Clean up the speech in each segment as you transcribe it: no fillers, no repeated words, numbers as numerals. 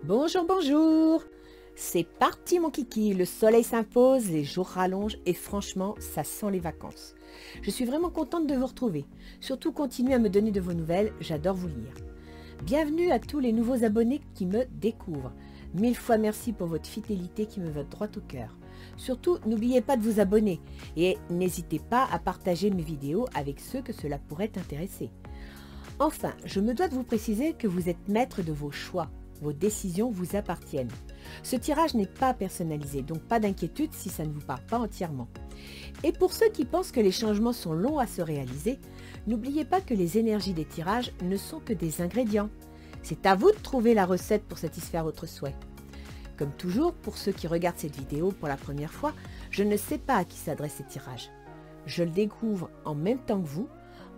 Bonjour, bonjour. C'est parti mon kiki, le soleil s'impose, les jours rallongent et franchement, ça sent les vacances. Je suis vraiment contente de vous retrouver. Surtout continuez à me donner de vos nouvelles, j'adore vous lire. Bienvenue à tous les nouveaux abonnés qui me découvrent. 1000 fois merci pour votre fidélité qui me va droit au cœur. Surtout, n'oubliez pas de vous abonner et n'hésitez pas à partager mes vidéos avec ceux que cela pourrait intéresser. Enfin, je me dois de vous préciser que vous êtes maître de vos choix. Vos décisions vous appartiennent. Ce tirage n'est pas personnalisé, donc pas d'inquiétude si ça ne vous parle pas entièrement. Et pour ceux qui pensent que les changements sont longs à se réaliser, n'oubliez pas que les énergies des tirages ne sont que des ingrédients. C'est à vous de trouver la recette pour satisfaire votre souhait. Comme toujours, pour ceux qui regardent cette vidéo pour la première fois, je ne sais pas à qui s'adressent ces tirages. Je le découvre en même temps que vous.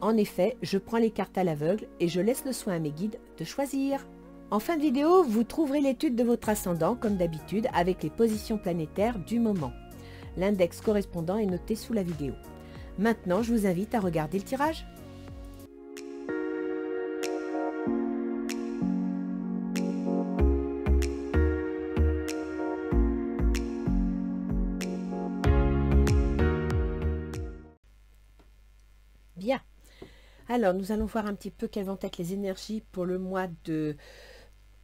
En effet, je prends les cartes à l'aveugle et je laisse le soin à mes guides de choisir. En fin de vidéo, vous trouverez l'étude de votre ascendant, comme d'habitude, avec les positions planétaires du moment. L'index correspondant est noté sous la vidéo. Maintenant, je vous invite à regarder le tirage. Bien. Alors, nous allons voir un petit peu quelles vont être les énergies pour le mois de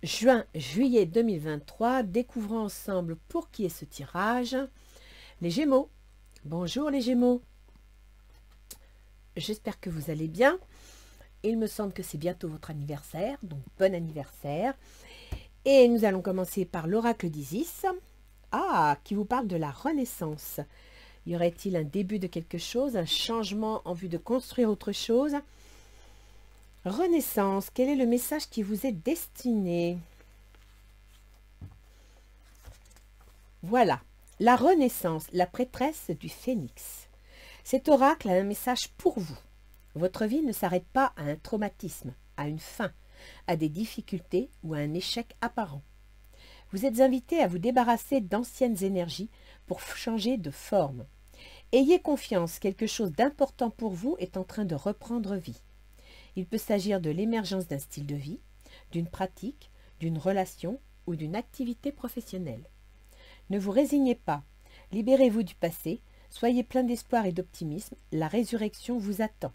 juin-juillet 2023. Découvrons ensemble pour qui est ce tirage. Les Gémeaux. Bonjour les Gémeaux. J'espère que vous allez bien. Il me semble que c'est bientôt votre anniversaire, donc bon anniversaire. Et nous allons commencer par l'oracle d'Isis. Ah, qui vous parle de la renaissance. Y aurait-il un début de quelque chose, un changement en vue de construire autre chose? Renaissance, quel est le message qui vous est destiné? Voilà, la renaissance, la prêtresse du phénix. Cet oracle a un message pour vous. Votre vie ne s'arrête pas à un traumatisme, à une fin, à des difficultés ou à un échec apparent. Vous êtes invité à vous débarrasser d'anciennes énergies pour changer de forme. Ayez confiance, quelque chose d'important pour vous est en train de reprendre vie. Il peut s'agir de l'émergence d'un style de vie, d'une pratique, d'une relation ou d'une activité professionnelle. Ne vous résignez pas, libérez-vous du passé, soyez plein d'espoir et d'optimisme, la résurrection vous attend.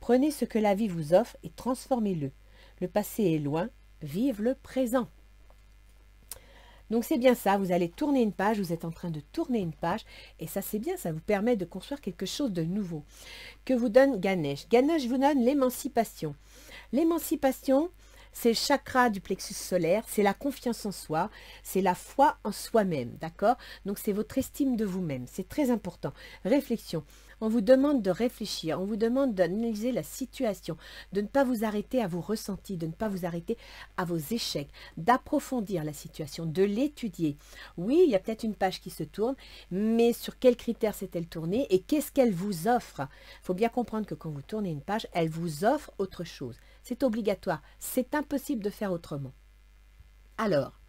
Prenez ce que la vie vous offre et transformez-le. Le passé est loin, vive le présent. Donc c'est bien ça, vous allez tourner une page, vous êtes en train de tourner une page et ça c'est bien, ça vous permet de construire quelque chose de nouveau. Que vous donne Ganesh? Ganesh vous donne l'émancipation. L'émancipation, c'est le chakra du plexus solaire, c'est la confiance en soi, c'est la foi en soi-même, d'accord? Donc c'est votre estime de vous-même, c'est très important. Réflexion, on vous demande de réfléchir, on vous demande d'analyser la situation, de ne pas vous arrêter à vos ressentis, de ne pas vous arrêter à vos échecs, d'approfondir la situation, de l'étudier. Oui, il y a peut-être une page qui se tourne, mais sur quels critères s'est-elle tournée et qu'est-ce qu'elle vous offre? Il faut bien comprendre que quand vous tournez une page, elle vous offre autre chose. C'est obligatoire, c'est impossible de faire autrement. Alors,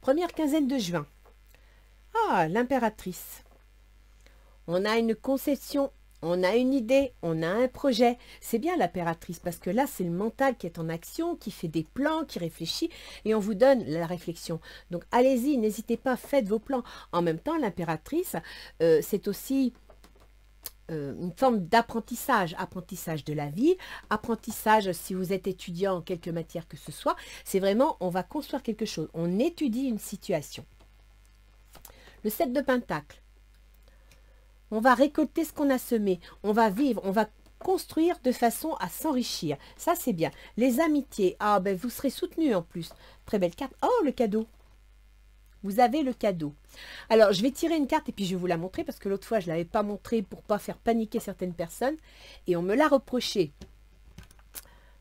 première quinzaine de juin. Ah, l'impératrice. On a une conception, on a une idée, on a un projet. C'est bien l'impératrice parce que là, c'est le mental qui est en action, qui fait des plans, qui réfléchit et on vous donne la réflexion. Donc, allez-y, n'hésitez pas, faites vos plans. En même temps, l'impératrice, c'est aussi une forme d'apprentissage, apprentissage de la vie, apprentissage si vous êtes étudiant en quelque matière que ce soit, c'est vraiment, on va construire quelque chose, on étudie une situation. Le 7 de Pentacle, on va récolter ce qu'on a semé, on va vivre, on va construire de façon à s'enrichir, ça c'est bien. Les amitiés, ah ben vous serez soutenu en plus, très belle carte, oh le cadeau. Vous avez le cadeau. Alors, je vais tirer une carte et puis je vais vous la montrer parce que l'autre fois, je ne l'avais pas montrée pour ne pas faire paniquer certaines personnes. Et on me l'a reproché.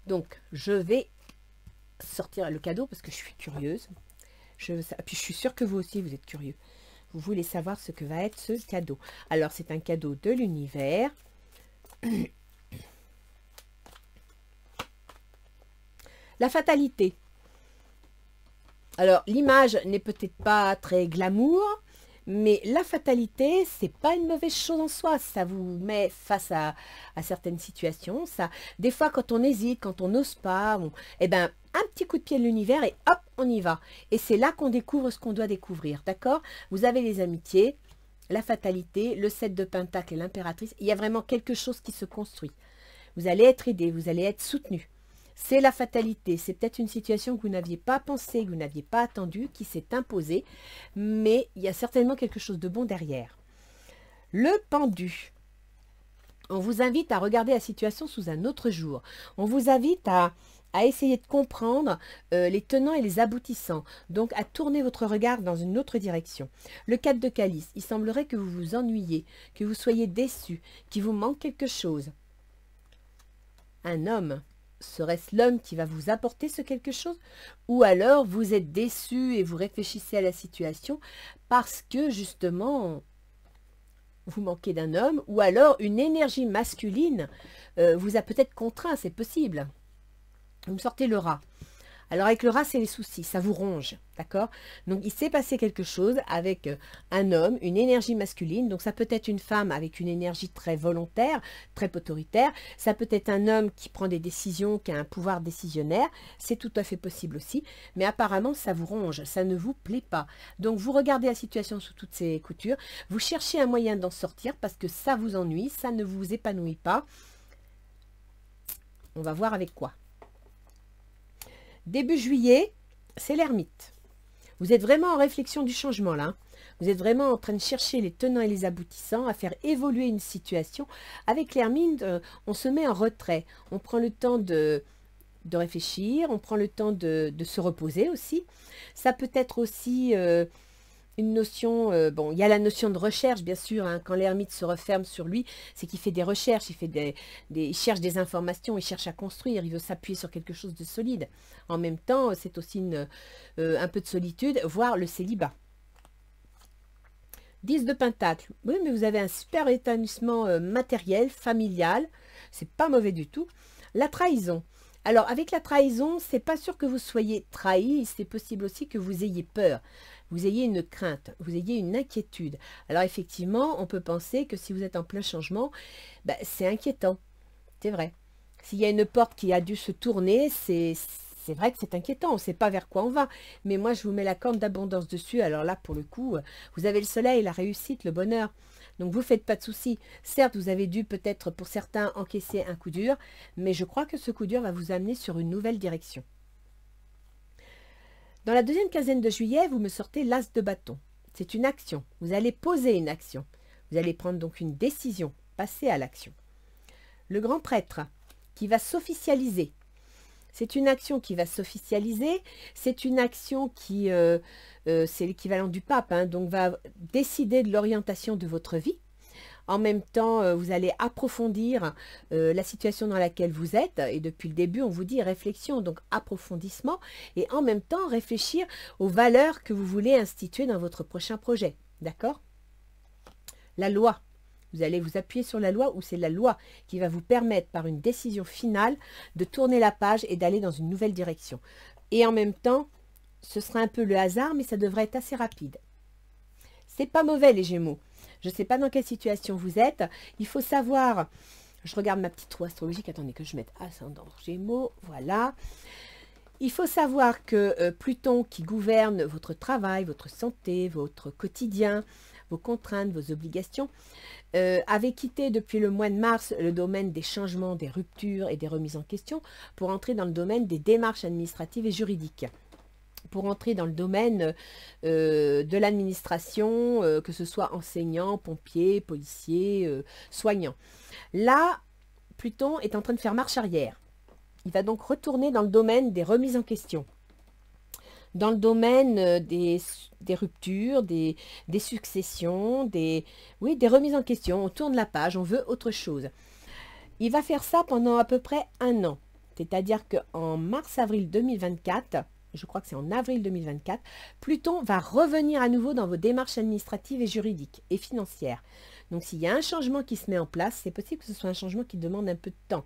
Donc, je vais sortir le cadeau parce que je suis curieuse. Puis, je suis sûre que vous aussi, vous êtes curieux. Vous voulez savoir ce que va être ce cadeau. Alors, c'est un cadeau de l'univers. La fatalité. Alors, l'image n'est peut-être pas très glamour, mais la fatalité, c'est pas une mauvaise chose en soi. Ça vous met face à certaines situations. Ça, des fois, quand on hésite, quand on n'ose pas, eh ben, un petit coup de pied de l'univers et hop, on y va. Et c'est là qu'on découvre ce qu'on doit découvrir, d'accord? Vous avez les amitiés, la fatalité, le 7 de Pentacle et l'impératrice. Il y a vraiment quelque chose qui se construit. Vous allez être aidé, vous allez être soutenu. C'est la fatalité, c'est peut-être une situation que vous n'aviez pas pensée, que vous n'aviez pas attendue, qui s'est imposée, mais il y a certainement quelque chose de bon derrière. Le pendu. On vous invite à regarder la situation sous un autre jour. On vous invite à essayer de comprendre les tenants et les aboutissants, donc à tourner votre regard dans une autre direction. Le 4 de calice, il semblerait que vous vous ennuyiez, que vous soyez déçu, qu'il vous manque quelque chose. Un homme, serait-ce l'homme qui va vous apporter ce quelque chose? Ou alors vous êtes déçu et vous réfléchissez à la situation parce que justement vous manquez d'un homme, ou alors une énergie masculine vous a peut-être contraint, c'est possible. Vous me sortez le rat. Alors avec le rat, c'est les soucis, ça vous ronge, d'accord? Donc il s'est passé quelque chose avec un homme, une énergie masculine, donc ça peut être une femme avec une énergie très volontaire, très autoritaire, ça peut être un homme qui prend des décisions, qui a un pouvoir décisionnaire, c'est tout à fait possible aussi, mais apparemment ça vous ronge, ça ne vous plaît pas. Donc vous regardez la situation sous toutes ses coutures, vous cherchez un moyen d'en sortir parce que ça vous ennuie, ça ne vous épanouit pas. On va voir avec quoi. Début juillet, c'est l'ermite. Vous êtes vraiment en réflexion du changement là. Vous êtes vraiment en train de chercher les tenants et les aboutissants, à faire évoluer une situation. Avec l'ermite, on se met en retrait. On prend le temps de réfléchir, on prend le temps de se reposer aussi. Ça peut être aussi une notion, bon, il y a la notion de recherche, bien sûr, hein, quand l'ermite se referme sur lui, c'est qu'il fait des recherches, il cherche des informations, il cherche à construire, il veut s'appuyer sur quelque chose de solide. En même temps, c'est aussi un peu de solitude, voire le célibat. 10 de Pentacle, oui, mais vous avez un super épanouissement matériel, familial, c'est pas mauvais du tout. La trahison. Alors, avec la trahison, c'est pas sûr que vous soyez trahi, c'est possible aussi que vous ayez peur. Vous ayez une crainte, vous ayez une inquiétude. Alors effectivement, on peut penser que si vous êtes en plein changement, ben, c'est inquiétant. C'est vrai. S'il y a une porte qui a dû se tourner, c'est vrai que c'est inquiétant. On ne sait pas vers quoi on va. Mais moi, je vous mets la corne d'abondance dessus. Alors là, pour le coup, vous avez le soleil, la réussite, le bonheur. Donc, vous ne faites pas de soucis. Certes, vous avez dû peut-être, pour certains, encaisser un coup dur. Mais je crois que ce coup dur va vous amener sur une nouvelle direction. Dans la deuxième quinzaine de juillet, vous me sortez l'as de bâton. C'est une action. Vous allez poser une action. Vous allez prendre donc une décision, passer à l'action. Le grand prêtre qui va s'officialiser. C'est une action qui va s'officialiser. C'est une action qui, c'est l'équivalent du pape, hein, donc va décider de l'orientation de votre vie. En même temps, vous allez approfondir la situation dans laquelle vous êtes. Et depuis le début, on vous dit réflexion, donc approfondissement. Et en même temps, réfléchir aux valeurs que vous voulez instituer dans votre prochain projet. D'accord? La loi. Vous allez vous appuyer sur la loi ou c'est la loi qui va vous permettre, par une décision finale, de tourner la page et d'aller dans une nouvelle direction. Et en même temps, ce sera un peu le hasard, mais ça devrait être assez rapide. C'est pas mauvais, les Gémeaux. Je ne sais pas dans quelle situation vous êtes. Il faut savoir, je regarde ma petite roue astrologique, attendez que je mette ascendant Gémeaux, voilà. Il faut savoir que Pluton qui gouverne votre travail, votre santé, votre quotidien, vos contraintes, vos obligations, avait quitté depuis le mois de mars le domaine des changements, des ruptures et des remises en question pour entrer dans le domaine des démarches administratives et juridiques. Pour entrer dans le domaine de l'administration, que ce soit enseignant, pompier, policier, soignant. Là, Pluton est en train de faire marche arrière. Il va donc retourner dans le domaine des remises en question, dans le domaine des ruptures, des successions, des remises en question. On tourne la page, on veut autre chose. Il va faire ça pendant à peu près un an. C'est-à-dire qu'en mars-avril 2024... je crois que c'est en avril 2024, Pluton va revenir à nouveau dans vos démarches administratives et juridiques et financières. Donc s'il y a un changement qui se met en place, c'est possible que ce soit un changement qui demande un peu de temps,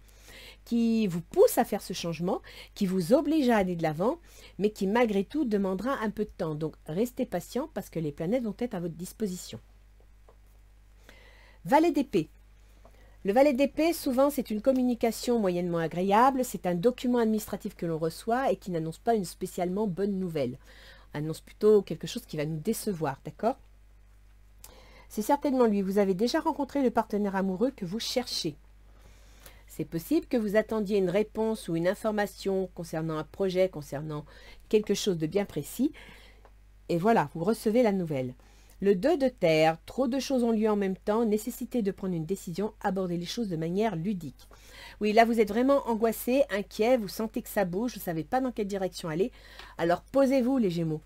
qui vous pousse à faire ce changement, qui vous oblige à aller de l'avant, mais qui malgré tout demandera un peu de temps. Donc restez patient parce que les planètes vont être à votre disposition. Valet d'épée. Le valet d'épée, souvent, c'est une communication moyennement agréable. C'est un document administratif que l'on reçoit et qui n'annonce pas une spécialement bonne nouvelle. Annonce plutôt quelque chose qui va nous décevoir, d'accord? C'est certainement lui. Vous avez déjà rencontré le partenaire amoureux que vous cherchez. C'est possible que vous attendiez une réponse ou une information concernant un projet, concernant quelque chose de bien précis. Et voilà, vous recevez la nouvelle. Le 2 de terre, trop de choses ont lieu en même temps, nécessité de prendre une décision, aborder les choses de manière ludique. Oui, là vous êtes vraiment angoissé, inquiet, vous sentez que ça bouge, vous ne savez pas dans quelle direction aller. Alors posez-vous les Gémeaux.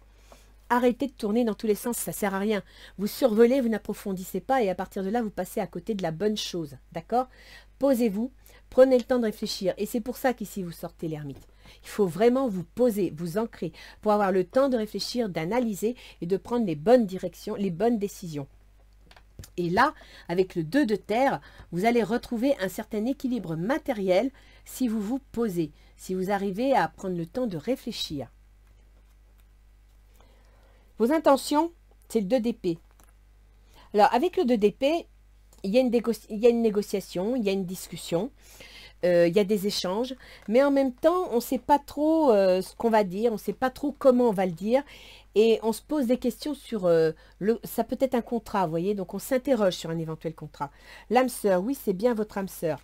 Arrêtez de tourner dans tous les sens, ça ne sert à rien. Vous survolez, vous n'approfondissez pas et à partir de là, vous passez à côté de la bonne chose. D'accord? Posez-vous, prenez le temps de réfléchir. Et c'est pour ça qu'ici, vous sortez l'ermite. Il faut vraiment vous poser, vous ancrer pour avoir le temps de réfléchir, d'analyser et de prendre les bonnes directions, les bonnes décisions. Et là, avec le 2 de terre, vous allez retrouver un certain équilibre matériel si vous vous posez, si vous arrivez à prendre le temps de réfléchir. Vos intentions, c'est le 2 d'épée. Alors, avec le 2 d'épée, il y a une négociation, il y a une discussion, il y a des échanges, mais en même temps, on ne sait pas trop ce qu'on va dire, on ne sait pas trop comment on va le dire, et on se pose des questions sur, ça peut être un contrat, vous voyez, donc on s'interroge sur un éventuel contrat. L'âme sœur, oui, c'est bien votre âme sœur.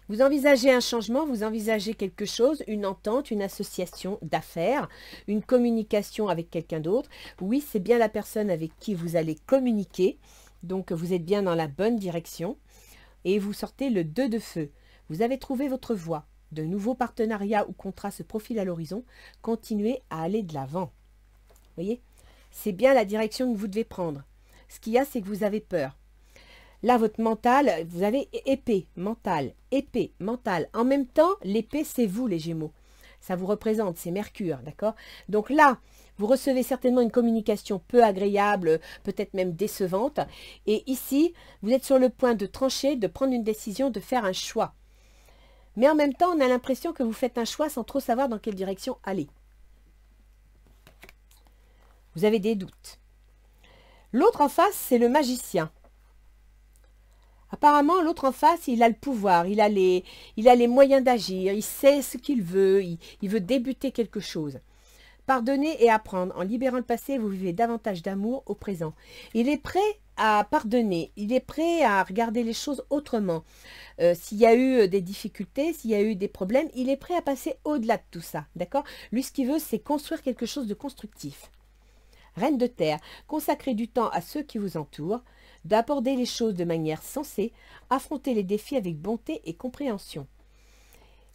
Vous envisagez un changement, vous envisagez quelque chose, une entente, une association d'affaires, une communication avec quelqu'un d'autre. Oui, c'est bien la personne avec qui vous allez communiquer, donc vous êtes bien dans la bonne direction. Et vous sortez le 2 de feu. Vous avez trouvé votre voie. De nouveaux partenariats ou contrats se profilent à l'horizon. Continuez à aller de l'avant. Vous voyez, c'est bien la direction que vous devez prendre. Ce qu'il y a, c'est que vous avez peur. Là, votre mental, vous avez épée, mental. En même temps, l'épée, c'est vous, les Gémeaux. Ça vous représente, c'est Mercure, d'accord? Donc là, vous recevez certainement une communication peu agréable, peut-être même décevante. Et ici, vous êtes sur le point de trancher, de prendre une décision, de faire un choix. Mais en même temps, on a l'impression que vous faites un choix sans trop savoir dans quelle direction aller. Vous avez des doutes. L'autre en face, c'est le magicien. Apparemment, l'autre en face, il a le pouvoir, il a les moyens d'agir, il sait ce qu'il veut, il veut débuter quelque chose. Pardonner et apprendre. En libérant le passé, vous vivez davantage d'amour au présent. Il est prêt à pardonner, il est prêt à regarder les choses autrement. S'il y a eu des difficultés, s'il y a eu des problèmes, il est prêt à passer au-delà de tout ça, d'accord? Lui, ce qu'il veut, c'est construire quelque chose de constructif. Reine de terre, consacrez du temps à ceux qui vous entourent, d'aborder les choses de manière sensée, affronter les défis avec bonté et compréhension.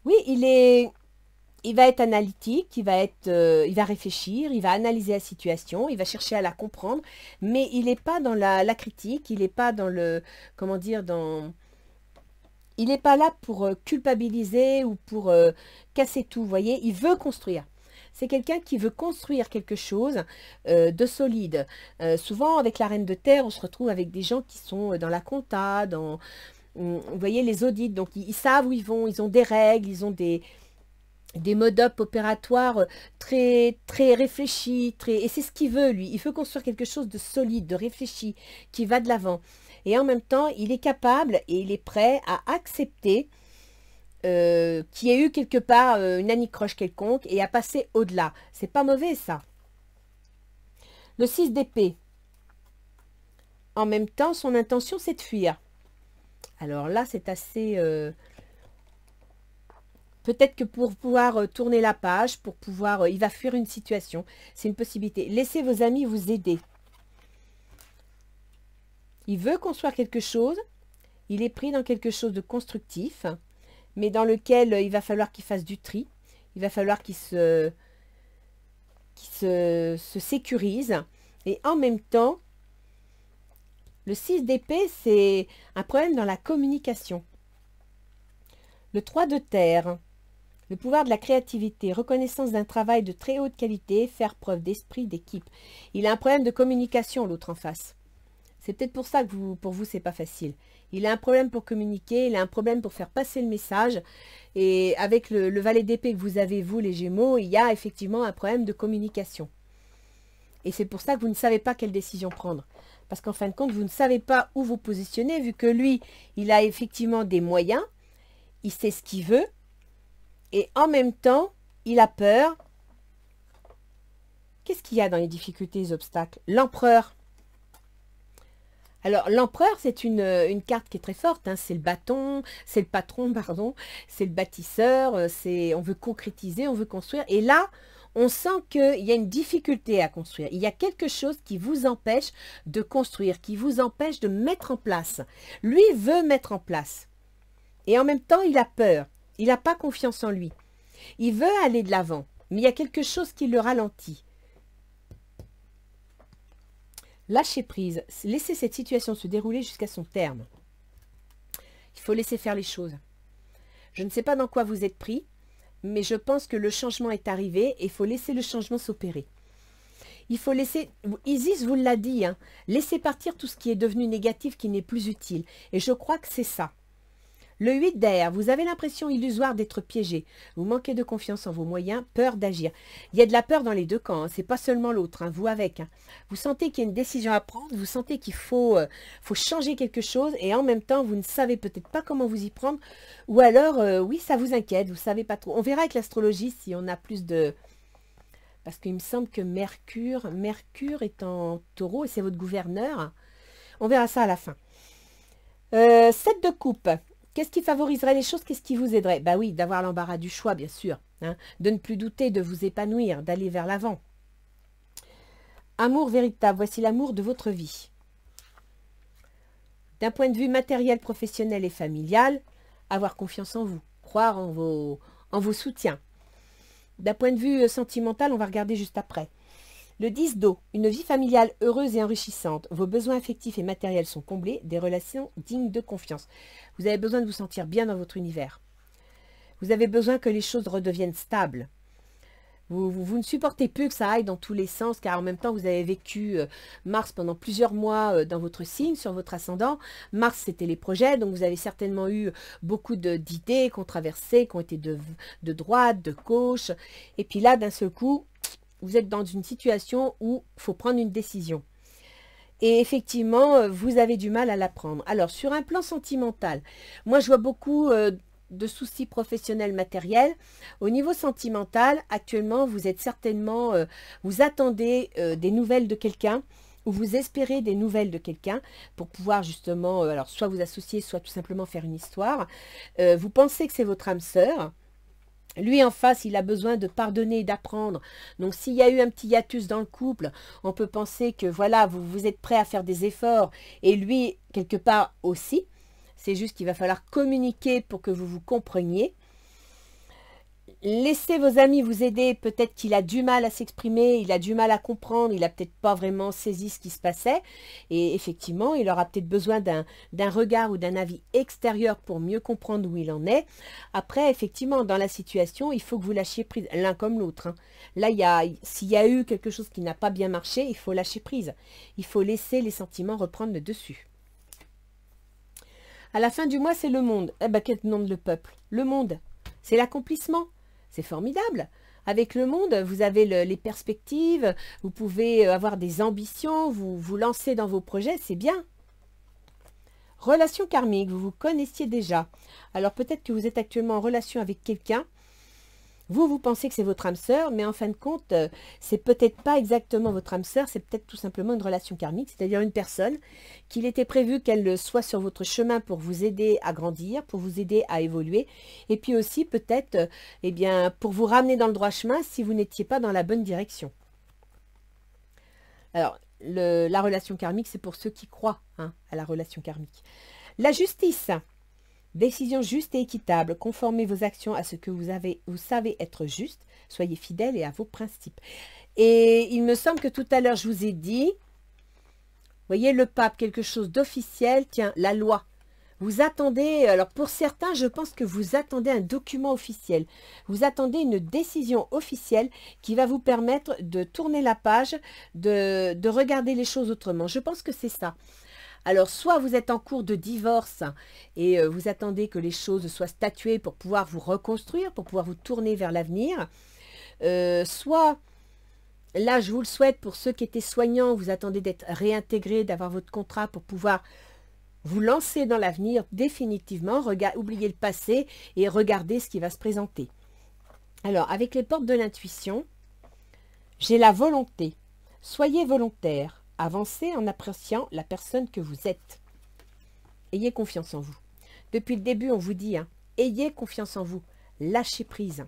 Oui, il va être analytique, il va réfléchir, il va analyser la situation, il va chercher à la comprendre, mais il n'est pas dans la critique, il n'est pas dans le, comment dire, il n'est pas là pour culpabiliser ou pour casser tout, vous voyez, il veut construire. C'est quelqu'un qui veut construire quelque chose de solide. Souvent, avec la reine de terre, on se retrouve avec des gens qui sont dans la compta, vous voyez, les audits. Donc, ils savent où ils vont, ils ont des règles, ils ont des modes opératoires très, très réfléchis. Et c'est ce qu'il veut, lui. Il veut construire quelque chose de solide, de réfléchi, qui va de l'avant. Et en même temps, il est capable et il est prêt à accepter qu'il y ait eu quelque part une anicroche quelconque et à passer au-delà. C'est pas mauvais, ça. Le 6 d'épée. En même temps, son intention, c'est de fuir. Alors là, c'est assez... Peut-être que pour pouvoir tourner la page, pour pouvoir... il va fuir une situation. C'est une possibilité. Laissez vos amis vous aider. Il veut construire quelque chose. Il est pris dans quelque chose de constructif, mais dans lequel il va falloir qu'il fasse du tri. Il va falloir qu'il se sécurise. Et en même temps, le 6 d'épée, c'est un problème dans la communication. Le 3 de terre, le pouvoir de la créativité, reconnaissance d'un travail de très haute qualité, faire preuve d'esprit d'équipe. Il a un problème de communication, l'autre en face. C'est peut-être pour ça que pour vous, c'est pas facile. Il a un problème pour communiquer, il a un problème pour faire passer le message. Et avec le valet d'épée que vous avez, vous, les Gémeaux, il y a effectivement un problème de communication. Et c'est pour ça que vous ne savez pas quelle décision prendre. Parce qu'en fin de compte, vous ne savez pas où vous positionner, vu que lui, il a effectivement des moyens, il sait ce qu'il veut, et en même temps, il a peur. Qu'est-ce qu'il y a dans les difficultés, les obstacles? L'empereur. Alors, l'empereur, c'est une carte qui est très forte, hein. C'est le bâton, c'est le patron, pardon, c'est le bâtisseur, on veut concrétiser, on veut construire. Et là, on sent qu'il y a une difficulté à construire. Il y a quelque chose qui vous empêche de construire, qui vous empêche de mettre en place. Lui veut mettre en place. Et en même temps, il a peur. Il n'a pas confiance en lui. Il veut aller de l'avant, mais il y a quelque chose qui le ralentit. Lâchez prise, laissez cette situation se dérouler jusqu'à son terme. Il faut laisser faire les choses. Je ne sais pas dans quoi vous êtes pris, mais je pense que le changement est arrivé et il faut laisser le changement s'opérer. Il faut laisser, Isis vous l'a dit, hein, laissez partir tout ce qui est devenu négatif, qui n'est plus utile. Et je crois que c'est ça. Le 8 d'air, vous avez l'impression illusoire d'être piégé. Vous manquez de confiance en vos moyens, peur d'agir. Il y a de la peur dans les deux camps, hein, c'est pas seulement l'autre, hein, vous avec. Hein. Vous sentez qu'il y a une décision à prendre, vous sentez qu'il faut changer quelque chose et en même temps, vous ne savez peut-être pas comment vous y prendre. Ou alors, oui, ça vous inquiète, vous ne savez pas trop. On verra avec l'astrologie si on a plus de... Parce qu'il me semble que Mercure est en taureau et c'est votre gouverneur. On verra ça à la fin. 7 de coupe. Qu'est-ce qui favoriserait les choses? Qu'est-ce qui vous aiderait? Bah oui, d'avoir l'embarras du choix, bien sûr. Hein, de ne plus douter, de vous épanouir, d'aller vers l'avant. Amour véritable, voici l'amour de votre vie. D'un point de vue matériel, professionnel et familial, avoir confiance en vous, croire en vos soutiens. D'un point de vue sentimental, on va regarder juste après. Le 10 d'eau, une vie familiale heureuse et enrichissante. Vos besoins affectifs et matériels sont comblés, des relations dignes de confiance. Vous avez besoin de vous sentir bien dans votre univers. Vous avez besoin que les choses redeviennent stables. Vous ne supportez plus que ça aille dans tous les sens, car en même temps, vous avez vécu Mars pendant plusieurs mois dans votre signe, sur votre ascendant. Mars, c'était les projets, donc vous avez certainement eu beaucoup d'idées controversées, qui ont été de droite, de gauche. Et puis là, d'un seul coup, vous êtes dans une situation où il faut prendre une décision. Et effectivement, vous avez du mal à la prendre. Alors, sur un plan sentimental, moi, je vois beaucoup de soucis professionnels matériels. Au niveau sentimental, actuellement, vous êtes certainement, vous attendez des nouvelles de quelqu'un ou vous espérez des nouvelles de quelqu'un pour pouvoir justement, alors soit vous associer, soit tout simplement faire une histoire. Vous pensez que c'est votre âme sœur. Lui, en face, il a besoin de pardonner et d'apprendre. Donc, s'il y a eu un petit hiatus dans le couple, on peut penser que, voilà, vous êtes prêt à faire des efforts. Et lui, quelque part aussi. C'est juste qu'il va falloir communiquer pour que vous vous compreniez. Laissez vos amis vous aider. Peut-être qu'il a du mal à s'exprimer, il a du mal à comprendre, il n'a peut-être pas vraiment saisi ce qui se passait. Et effectivement, il aura peut-être besoin d'un regard ou d'un avis extérieur pour mieux comprendre où il en est. Après, effectivement, dans la situation, il faut que vous lâchiez prise, l'un comme l'autre. Hein. Là, s'il y a eu quelque chose qui n'a pas bien marché, il faut lâcher prise. Il faut laisser les sentiments reprendre le dessus. À la fin du mois, c'est le monde. Eh bien, quel nom de le peuple? Le monde. C'est l'accomplissement. C'est formidable. Avec le monde, vous avez les perspectives, vous pouvez avoir des ambitions, vous lancer dans vos projets, c'est bien. Relation karmique, vous vous connaissiez déjà. Alors peut-être que vous êtes actuellement en relation avec quelqu'un. Vous pensez que c'est votre âme sœur, mais en fin de compte, c'est peut-être pas exactement votre âme sœur, c'est peut-être tout simplement une relation karmique, c'est-à-dire une personne qu'il était prévu qu'elle soit sur votre chemin pour vous aider à grandir, pour vous aider à évoluer, et puis aussi peut-être, eh bien, pour vous ramener dans le droit chemin si vous n'étiez pas dans la bonne direction. Alors, la relation karmique, c'est pour ceux qui croient hein, à la relation karmique. La justice. Décision juste et équitable. Conformez vos actions à ce que vous savez être juste. Soyez fidèles et à vos principes. Et il me semble que tout à l'heure, je vous ai dit, voyez le pape, quelque chose d'officiel, tiens, la loi. Vous attendez, alors pour certains, je pense que vous attendez un document officiel. Vous attendez une décision officielle qui va vous permettre de tourner la page, de regarder les choses autrement. Je pense que c'est ça. Alors, soit vous êtes en cours de divorce et vous attendez que les choses soient statuées pour pouvoir vous reconstruire, pour pouvoir vous tourner vers l'avenir, soit là, je vous le souhaite pour ceux qui étaient soignants, vous attendez d'être réintégrés, d'avoir votre contrat pour pouvoir vous lancer dans l'avenir définitivement. Oubliez le passé et regardez ce qui va se présenter. Alors, avec les portes de l'intuition, j'ai la volonté. Soyez volontaire. Avancez en appréciant la personne que vous êtes. Ayez confiance en vous. Depuis le début, on vous dit, ayez confiance en vous. Lâchez prise.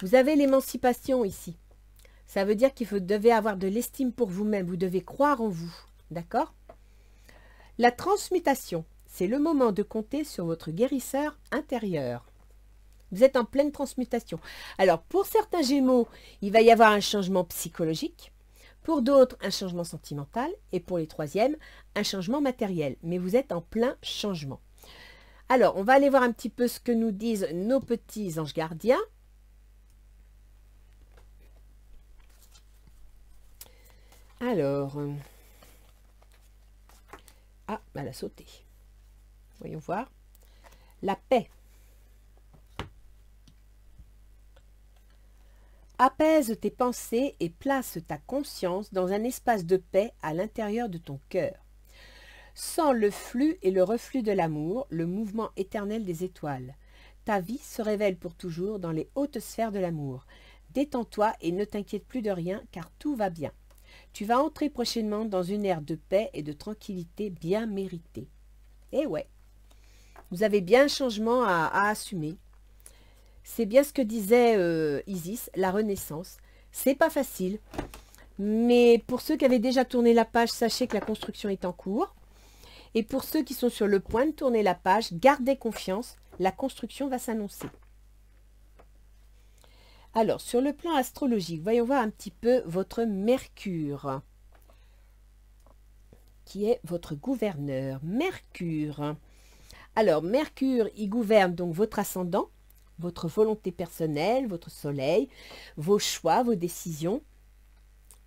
Vous avez l'émancipation ici. Ça veut dire qu'il devez avoir de l'estime pour vous-même. Vous devez croire en vous. D'accord? La transmutation, c'est le moment de compter sur votre guérisseur intérieur. Vous êtes en pleine transmutation. Alors, pour certains Gémeaux, il va y avoir un changement psychologique. Pour d'autres, un changement sentimental. Et pour les troisièmes, un changement matériel. Mais vous êtes en plein changement. Alors, on va aller voir un petit peu ce que nous disent nos petits anges gardiens. Alors, elle a sauté. Voyons voir. La paix. Apaise tes pensées et place ta conscience dans un espace de paix à l'intérieur de ton cœur. Sens le flux et le reflux de l'amour, le mouvement éternel des étoiles. Ta vie se révèle pour toujours dans les hautes sphères de l'amour. Détends-toi et ne t'inquiète plus de rien car tout va bien. Tu vas entrer prochainement dans une ère de paix et de tranquillité bien méritée. Eh ouais, vous avez bien un changement à assumer. C'est bien ce que disait Isis, la renaissance. C'est pas facile, mais pour ceux qui avaient déjà tourné la page, sachez que la construction est en cours. Et pour ceux qui sont sur le point de tourner la page, gardez confiance, la construction va s'annoncer. Alors, sur le plan astrologique, voyons voir un petit peu votre Mercure, qui est votre gouverneur. Mercure. Alors, Mercure, il gouverne donc votre ascendant, votre volonté personnelle, votre soleil, vos choix, vos décisions.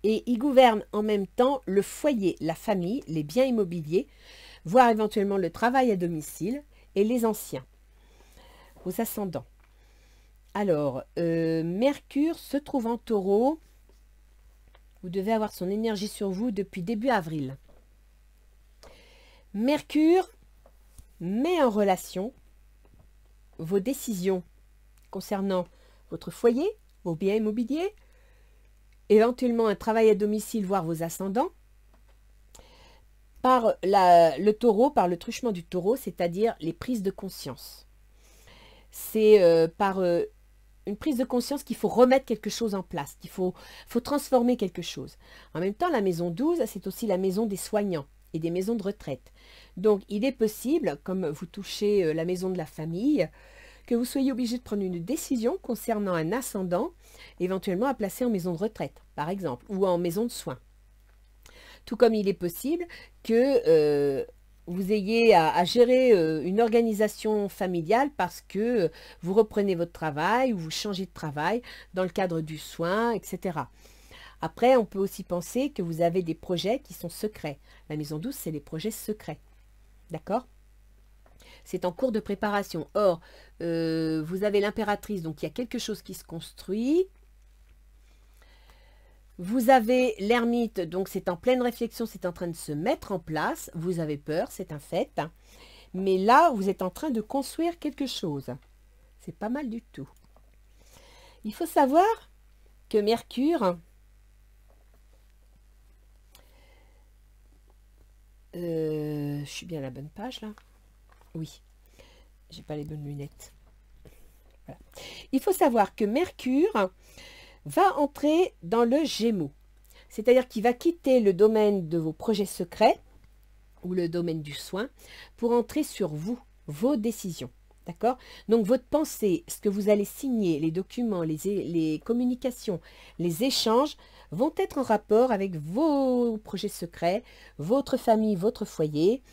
Et il gouverne en même temps le foyer, la famille, les biens immobiliers, voire éventuellement le travail à domicile et les anciens, vos ascendants. Alors, Mercure se trouve en Taureau. Vous devez avoir son énergie sur vous depuis début avril. Mercure met en relation vos décisions concernant votre foyer, vos biens immobiliers, éventuellement un travail à domicile, voire vos ascendants, par le taureau, par le truchement du taureau, c'est-à-dire les prises de conscience. C'est par une prise de conscience qu'il faut remettre quelque chose en place, qu'il faut transformer quelque chose. En même temps, la maison 12, c'est aussi la maison des soignants et des maisons de retraite. Donc, il est possible, comme vous touchez la maison de la famille, que vous soyez obligé de prendre une décision concernant un ascendant, éventuellement à placer en maison de retraite, par exemple, ou en maison de soins. Tout comme il est possible que vous ayez à gérer une organisation familiale parce que vous reprenez votre travail ou vous changez de travail dans le cadre du soin, etc. Après, on peut aussi penser que vous avez des projets qui sont secrets. La maison 12, c'est les projets secrets. D'accord ? C'est en cours de préparation. Or, vous avez l'impératrice, donc il y a quelque chose qui se construit. Vous avez l'ermite, donc c'est en pleine réflexion, c'est en train de se mettre en place. Vous avez peur, c'est un fait. Mais là, vous êtes en train de construire quelque chose. C'est pas mal du tout. Il faut savoir que Mercure, je suis bien à la bonne page là. Oui, j'ai pas les bonnes lunettes. Voilà. Il faut savoir que Mercure va entrer dans le Gémeaux. C'est-à-dire qu'il va quitter le domaine de vos projets secrets ou le domaine du soin pour entrer sur vous, vos décisions. D'accord? Donc votre pensée, ce que vous allez signer, les documents, les communications, les échanges vont être en rapport avec vos projets secrets, votre famille, votre foyer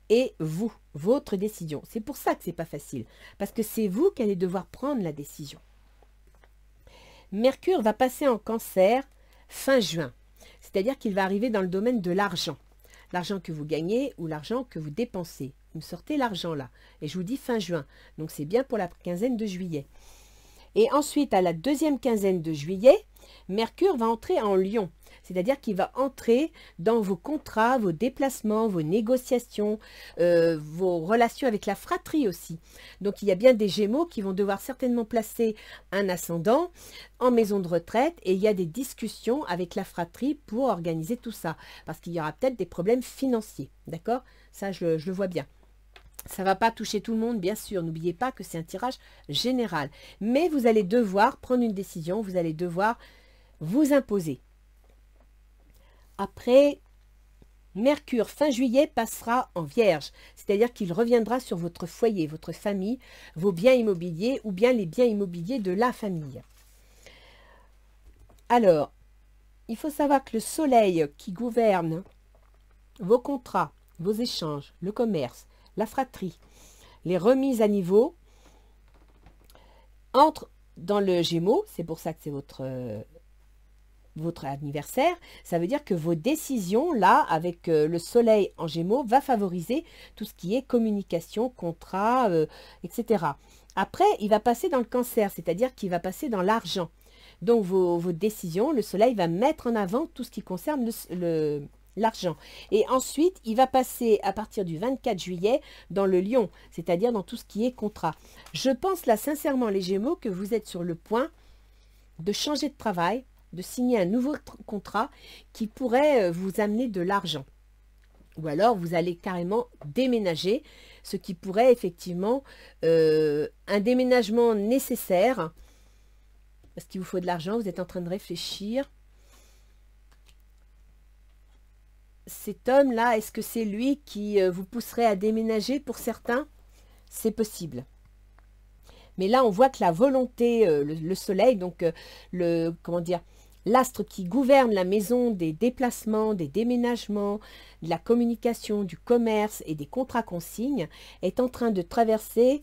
et vous, votre décision. C'est pour ça que ce n'est pas facile, parce que c'est vous qui allez devoir prendre la décision. Mercure va passer en Cancer fin juin, c'est-à-dire qu'il va arriver dans le domaine de l'argent. L'argent que vous gagnez ou l'argent que vous dépensez. Vous me sortez l'argent là, et je vous dis fin juin, donc c'est bien pour la quinzaine de juillet. Et ensuite, à la deuxième quinzaine de juillet, Mercure va entrer en Lion, c'est-à-dire qu'il va entrer dans vos contrats, vos déplacements, vos négociations, vos relations avec la fratrie aussi. Donc il y a bien des Gémeaux qui vont devoir certainement placer un ascendant en maison de retraite et il y a des discussions avec la fratrie pour organiser tout ça, parce qu'il y aura peut-être des problèmes financiers, d'accord? Ça, je le vois bien. Ça ne va pas toucher tout le monde, bien sûr. N'oubliez pas que c'est un tirage général. Mais vous allez devoir prendre une décision, vous allez devoir vous imposer. Après, Mercure, fin juillet, passera en Vierge. C'est-à-dire qu'il reviendra sur votre foyer, votre famille, vos biens immobiliers ou bien les biens immobiliers de la famille. Alors, il faut savoir que le soleil qui gouverne vos contrats, vos échanges, le commerce, la fratrie, les remises à niveau, entre dans le Gémeaux, c'est pour ça que c'est votre anniversaire. Ça veut dire que vos décisions, là, avec le soleil en Gémeaux, va favoriser tout ce qui est communication, contrat, etc. Après, il va passer dans le Cancer, c'est-à-dire qu'il va passer dans l'argent. Donc, vos décisions, le soleil va mettre en avant tout ce qui concerne l'argent. Et ensuite, il va passer à partir du 24 juillet dans le Lion, c'est-à-dire dans tout ce qui est contrat. Je pense là sincèrement, les Gémeaux, que vous êtes sur le point de changer de travail, de signer un nouveau contrat qui pourrait vous amener de l'argent. Ou alors, vous allez carrément déménager, ce qui pourrait effectivement un déménagement nécessaire, parce qu'il vous faut de l'argent, vous êtes en train de réfléchir. Cet homme-là, est-ce que c'est lui qui vous pousserait à déménager pour certains? C'est possible. Mais là, on voit que la volonté, le soleil, donc comment dire, l'astre qui gouverne la maison des déplacements, des déménagements, de la communication, du commerce et des contrats consignes, est en train de traverser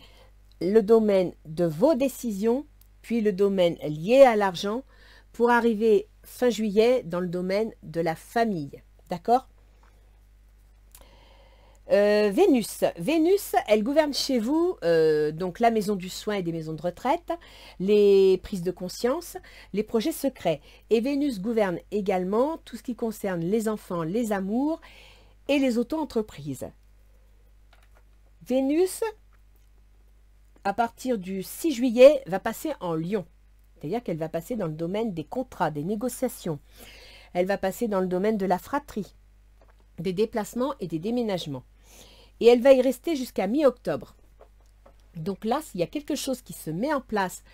le domaine de vos décisions, puis le domaine lié à l'argent, pour arriver fin juillet dans le domaine de la famille. D'accord? Vénus, elle gouverne chez vous, donc la maison du soin et des maisons de retraite, les prises de conscience, les projets secrets. Et Vénus gouverne également tout ce qui concerne les enfants, les amours et les auto-entreprises. Vénus, à partir du 6 juillet, va passer en Lion. C'est-à-dire qu'elle va passer dans le domaine des contrats, des négociations. Elle va passer dans le domaine de la fratrie, des déplacements et des déménagements. Et elle va y rester jusqu'à mi-octobre. Donc là, s'il y a quelque chose qui se met en place,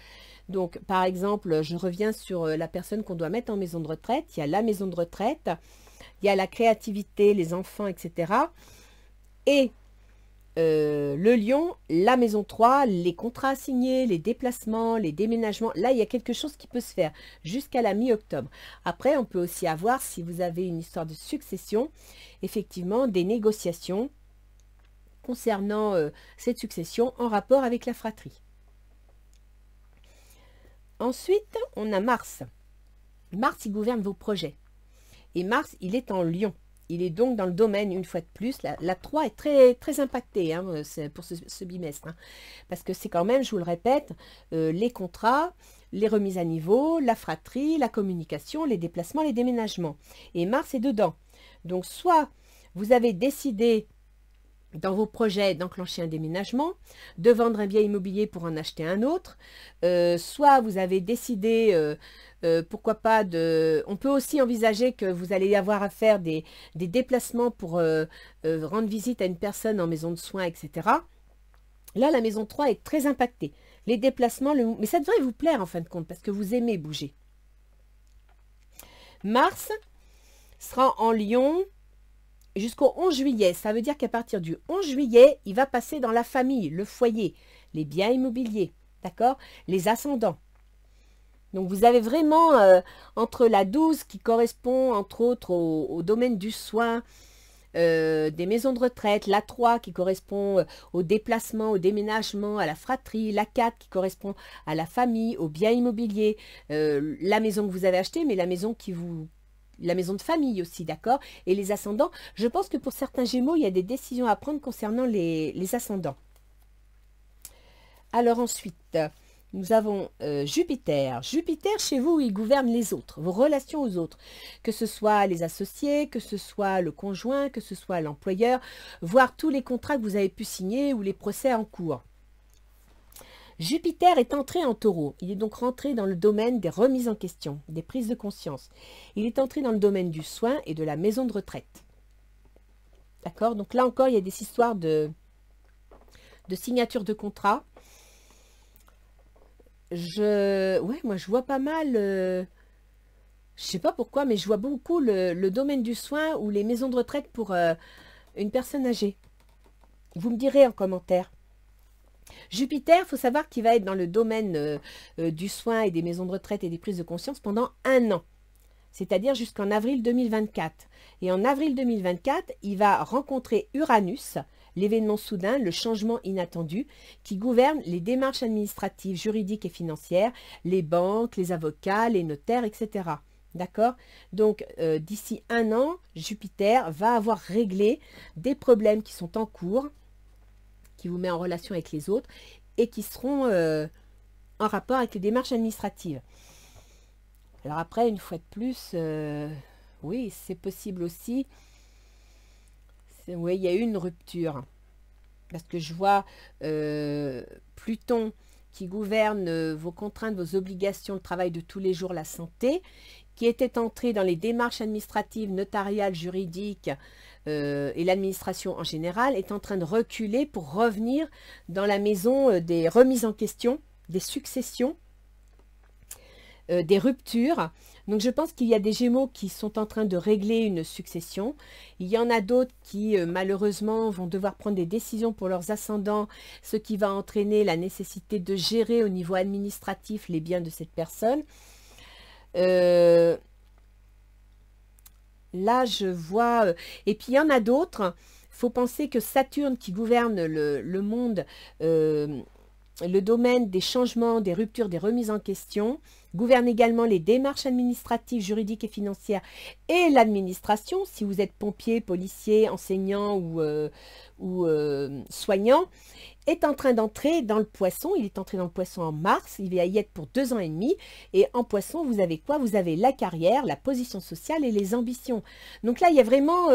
donc par exemple, je reviens sur la personne qu'on doit mettre en maison de retraite, il y a la maison de retraite, il y a la créativité, les enfants, etc. Et le Lion, la maison 3, les contrats signés, les déplacements, les déménagements, là il y a quelque chose qui peut se faire jusqu'à la mi-octobre. Après, on peut aussi avoir, si vous avez une histoire de succession, effectivement des négociations concernant cette succession en rapport avec la fratrie. Ensuite, on a Mars. Mars, il gouverne vos projets. Et Mars, il est en Lion. Il est donc dans le domaine, une fois de plus, la 3 est très, très impactée hein, pour ce bimestre. Hein, parce que c'est quand même, je vous le répète, les contrats, les remises à niveau, la fratrie, la communication, les déplacements, les déménagements. Et Mars est dedans. Donc, soit vous avez décidé dans vos projets d'enclencher un déménagement, de vendre un bien immobilier pour en acheter un autre, soit vous avez décidé, pourquoi pas, on peut aussi envisager que vous allez avoir à faire des déplacements pour rendre visite à une personne en maison de soins, etc. Là, la maison 3 est très impactée. Les déplacements, mais ça devrait vous plaire en fin de compte, parce que vous aimez bouger. Mars sera en Lion jusqu'au 11 juillet. Ça veut dire qu'à partir du 11 juillet, il va passer dans la famille, le foyer, les biens immobiliers, d'accord? Les ascendants. Donc, vous avez vraiment entre la 12 qui correspond, entre autres, au domaine du soin, des maisons de retraite, la 3 qui correspond au déplacement, au déménagement, à la fratrie, la 4 qui correspond à la famille, aux biens immobiliers, la maison que vous avez achetée, mais la maison la maison de famille aussi, d'accord? Et les ascendants, je pense que pour certains Gémeaux, il y a des décisions à prendre concernant les ascendants. Alors ensuite, nous avons Jupiter. Jupiter, chez vous, il gouverne les autres, vos relations aux autres, que ce soit les associés, que ce soit le conjoint, que ce soit l'employeur, voire tous les contrats que vous avez pu signer ou les procès en cours. Jupiter est entré en Taureau. Il est donc rentré dans le domaine des remises en question, des prises de conscience. Il est entré dans le domaine du soin et de la maison de retraite. D'accord? Donc là encore, il y a des histoires de signature de contrat. Moi je vois pas mal, je sais pas pourquoi, mais je vois beaucoup le domaine du soin ou les maisons de retraite pour une personne âgée. Vous me direz en commentaire. Jupiter, il faut savoir qu'il va être dans le domaine du soin et des maisons de retraite et des prises de conscience pendant 1 an, c'est-à-dire jusqu'en avril 2024. Et en avril 2024, il va rencontrer Uranus, l'événement soudain, le changement inattendu, qui gouverne les démarches administratives, juridiques et financières, les banques, les avocats, les notaires, etc. D'accord? Donc, d'ici 1 an, Jupiter va avoir réglé des problèmes qui sont en cours, qui vous met en relation avec les autres, et qui seront en rapport avec les démarches administratives. Alors après, une fois de plus, oui, c'est possible aussi. Oui, il y a eu une rupture. Parce que je vois Pluton qui gouverne vos contraintes, vos obligations, le travail de tous les jours, la santé, qui était entré dans les démarches administratives, notariales, juridiques et l'administration en général, est en train de reculer pour revenir dans la maison des remises en question, des successions, des ruptures. Donc je pense qu'il y a des Gémeaux qui sont en train de régler une succession. Il y en a d'autres qui malheureusement vont devoir prendre des décisions pour leurs ascendants, ce qui va entraîner la nécessité de gérer au niveau administratif les biens de cette personne. Là je vois... et puis il y en a d'autres. Il faut penser que Saturne qui gouverne le monde... le domaine des changements, des ruptures, des remises en question, gouverne également les démarches administratives, juridiques et financières et l'administration. Si vous êtes pompier, policier, enseignant ou soignant, est en train d'entrer dans le poisson. Il est entré dans le poisson en mars, il va y être pour 2 ans et demi. Et en poisson, vous avez quoi? Vous avez la carrière, la position sociale et les ambitions. Donc là, il y a vraiment...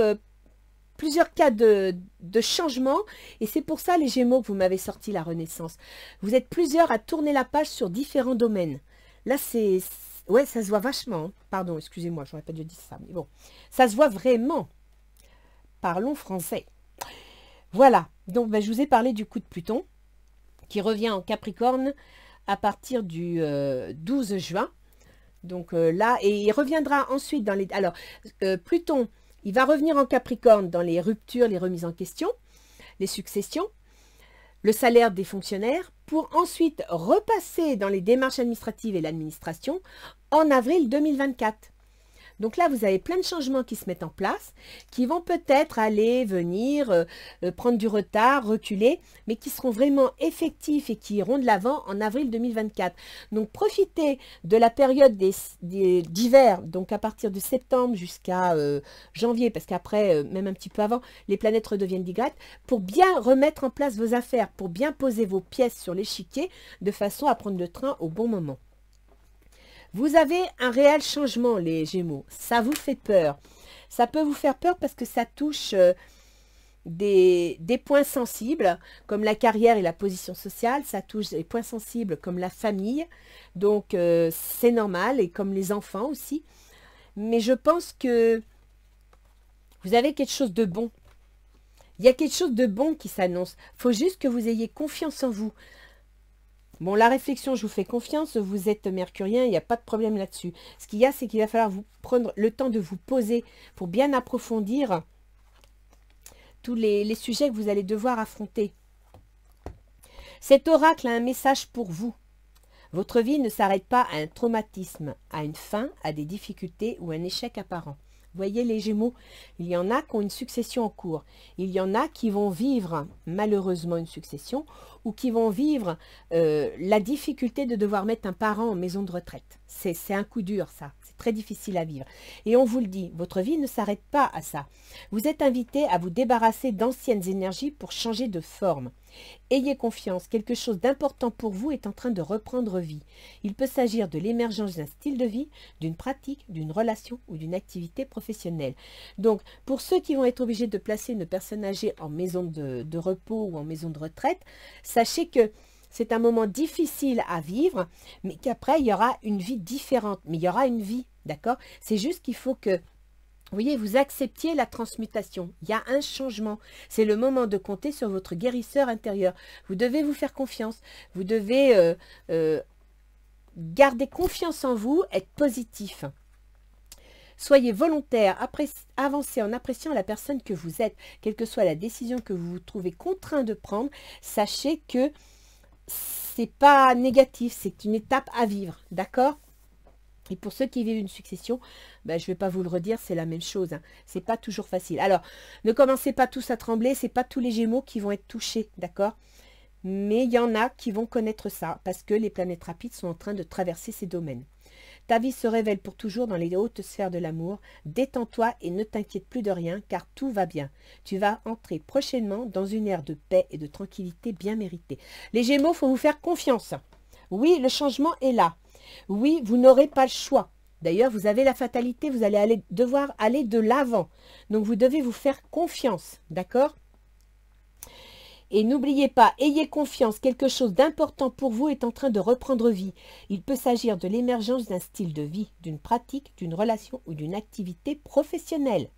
plusieurs cas de changement, et c'est pour ça les Gémeaux que vous m'avez sorti la Renaissance. Vous êtes plusieurs à tourner la page sur différents domaines. Là, c'est... Ouais, ça se voit vachement. Pardon, excusez-moi, j'aurais pas dû dire ça, mais bon. Ça se voit vraiment. Parlons français. Voilà, donc je vous ai parlé du coup de Pluton, qui revient en Capricorne à partir du 12 juin. Donc là, et il reviendra ensuite dans les... Alors, Pluton... Il va revenir en Capricorne dans les ruptures, les remises en question, les successions, le salaire des fonctionnaires, pour ensuite repasser dans les démarches administratives et l'administration en avril 2024. Donc là, vous avez plein de changements qui se mettent en place, qui vont peut-être aller, venir, prendre du retard, reculer, mais qui seront vraiment effectifs et qui iront de l'avant en avril 2024. Donc profitez de la période d'hiver, donc à partir de septembre jusqu'à janvier, parce qu'après, même un petit peu avant, les planètes redeviennent digrètes, pour bien remettre en place vos affaires, pour bien poser vos pièces sur l'échiquier, de façon à prendre le train au bon moment. Vous avez un réel changement, les Gémeaux. Ça vous fait peur. Ça peut vous faire peur parce que ça touche des points sensibles, comme la carrière et la position sociale. Ça touche des points sensibles comme la famille. Donc, c'est normal. Et comme les enfants aussi. Mais je pense que vous avez quelque chose de bon. Il y a quelque chose de bon qui s'annonce. Il faut juste que vous ayez confiance en vous. Bon, la réflexion, je vous fais confiance, vous êtes mercurien, il n'y a pas de problème là-dessus. Ce qu'il y a, c'est qu'il va falloir vous prendre le temps de vous poser pour bien approfondir tous les sujets que vous allez devoir affronter. Cet oracle a un message pour vous. Votre vie ne s'arrête pas à un traumatisme, à une fin, à des difficultés ou un échec apparent. Voyez les Gémeaux, il y en a qui ont une succession en cours. Il y en a qui vont vivre malheureusement une succession ou qui vont vivre la difficulté de devoir mettre un parent en maison de retraite. C'est un coup dur ça, c'est très difficile à vivre. Et on vous le dit, votre vie ne s'arrête pas à ça. Vous êtes invité à vous débarrasser d'anciennes énergies pour changer de forme. Ayez confiance, quelque chose d'important pour vous est en train de reprendre vie. Il peut s'agir de l'émergence d'un style de vie, d'une pratique, d'une relation ou d'une activité professionnelle. Donc, pour ceux qui vont être obligés de placer une personne âgée en maison de repos ou en maison de retraite, sachez que c'est un moment difficile à vivre, mais qu'après, il y aura une vie différente. Mais il y aura une vie, d'accord? C'est juste qu'il faut que vous voyez, vous acceptiez la transmutation. Il y a un changement. C'est le moment de compter sur votre guérisseur intérieur. Vous devez vous faire confiance. Vous devez garder confiance en vous, être positif. Soyez volontaire, avancez en appréciant la personne que vous êtes. Quelle que soit la décision que vous vous trouvez contraint de prendre, sachez que c'est pas négatif, c'est une étape à vivre. D'accord ? Et pour ceux qui vivent une succession, ben, je ne vais pas vous le redire, c'est la même chose. Hein. Ce n'est pas toujours facile. Alors, ne commencez pas tous à trembler, ce n'est pas tous les Gémeaux qui vont être touchés, d'accord? Mais il y en a qui vont connaître ça, parce que les planètes rapides sont en train de traverser ces domaines. Ta vie se révèle pour toujours dans les hautes sphères de l'amour. Détends-toi et ne t'inquiète plus de rien, car tout va bien. Tu vas entrer prochainement dans une ère de paix et de tranquillité bien méritée. Les Gémeaux, il faut vous faire confiance. Oui, le changement est là. Oui, vous n'aurez pas le choix. D'ailleurs, vous avez la fatalité, vous allez devoir aller de l'avant. Donc, vous devez vous faire confiance, d'accord? Et n'oubliez pas, ayez confiance, quelque chose d'important pour vous est en train de reprendre vie. Il peut s'agir de l'émergence d'un style de vie, d'une pratique, d'une relation ou d'une activité professionnelle.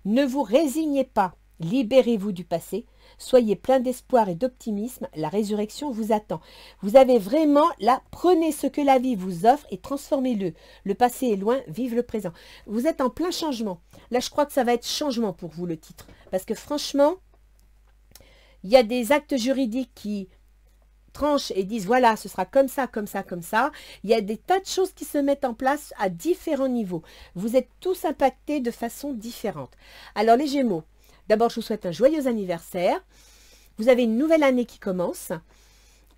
Ne vous résignez pas, libérez-vous du passé. Soyez plein d'espoir et d'optimisme, la résurrection vous attend. Vous avez vraiment là, prenez ce que la vie vous offre et transformez-le. Le passé est loin, vive le présent. Vous êtes en plein changement. Là, je crois que ça va être changement pour vous, le titre. Parce que franchement, il y a des actes juridiques qui tranchent et disent, voilà, ce sera comme ça, comme ça, comme ça. Il y a des tas de choses qui se mettent en place à différents niveaux. Vous êtes tous impactés de façon différente. Alors, les Gémeaux, d'abord, je vous souhaite un joyeux anniversaire. Vous avez une nouvelle année qui commence.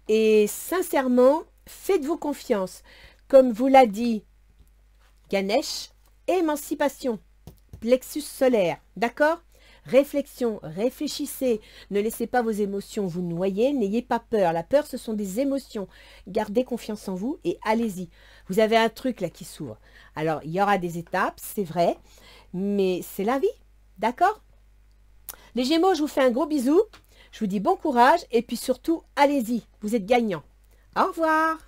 Et sincèrement, faites-vous confiance. Comme vous l'a dit Ganesh, émancipation, plexus solaire. D'accord ? Réflexion, réfléchissez. Ne laissez pas vos émotions vous noyer. N'ayez pas peur. La peur, ce sont des émotions. Gardez confiance en vous et allez-y. Vous avez un truc là qui s'ouvre. Alors, il y aura des étapes, c'est vrai. Mais c'est la vie. D'accord ? Les Gémeaux, je vous fais un gros bisou. Je vous dis bon courage et puis surtout, allez-y, vous êtes gagnants. Au revoir.